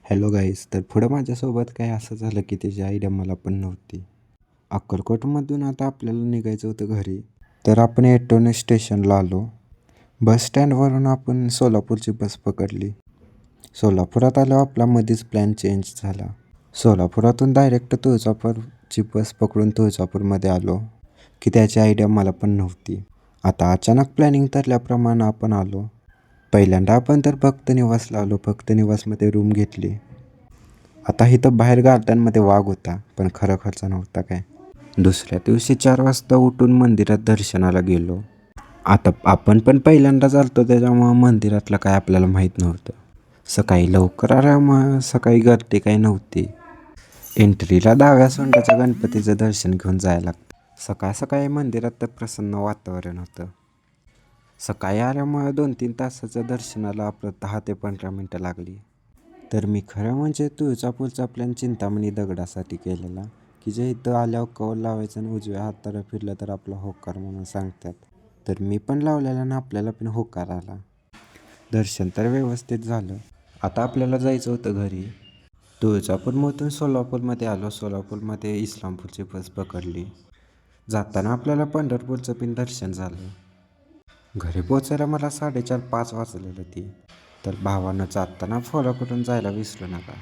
Hello गाईस. तर पुढं माझ्यासोबत काय असं झालं की त्याची आयडिया मला पण नव्हती. अक्कलकोटमधून आता आपल्याला निघायचं होतं घरी. तर आपण एटोने स्टेशनला आलो. बस स्टँडवरून आपण सोलापूरची बस पकडली. सोलापुरात आल्यावर आपला मध्येच प्लॅन चेंज झाला. सोलापुरातून डायरेक्ट तुळजापूरची बस पकडून तुळजापूरमध्ये आलो की त्याची आयडिया मला पण नव्हती. आता अचानक प्लॅनिंग ठरल्याप्रमाणे आपण आलो. पहिल्यांदा आपण तर भक्त निवासला आलो. भक्त निवासमध्ये रूम घेतली. आता इथं बाहेर गार्डनमध्ये वाघ होता, पण खरोखरचा नव्हता काय. दुसऱ्या दिवशी 4 वाजता उठून मंदिरात दर्शनाला गेलो. आता आपण पण पहिल्यांदाच आलतो त्याच्यामुळं मंदिरातलं काय आपल्याला माहीत नव्हतं. सकाळी लवकर आल्यामुळं सकाळी गर्दी काही नव्हती. एंट्रीला डाव्या सोंडाच्या गणपतीचं दर्शन घेऊन जायला लागतं. सकाळ सकाळी मंदिरात तर प्रसन्न वातावरण होतं. सकाळी आल्यामुळं 2-3 तासाचं दर्शनाला आपलं 10 ते 15 मिनटं लागली. तर मी खरं म्हणजे तुळजापूरचा प्लॅन चिंतामणी दगडासाठी केलेला, की जे इथं आल्यावर कौल लावायचं आणि उजव्या हाताला फिरलं तर आपला होकार म्हणून सांगतात. तर मी पण लावलेला आणि आपल्याला पण होकार आला. दर्शन तर व्यवस्थित झालं. आता आपल्याला जायचं होतं घरी. तुळजापूरमधून सोलापूरमध्ये आलो. सोलापूरमध्ये इस्लामपूरची बस पकडली. जाताना आपल्याला पंढरपूरचं पण दर्शन झालं. घरी पोचायला मला 4:30-5 वाजलेलं ती. तर भावानं जाताना फॉलो करून जायला विसरू नका.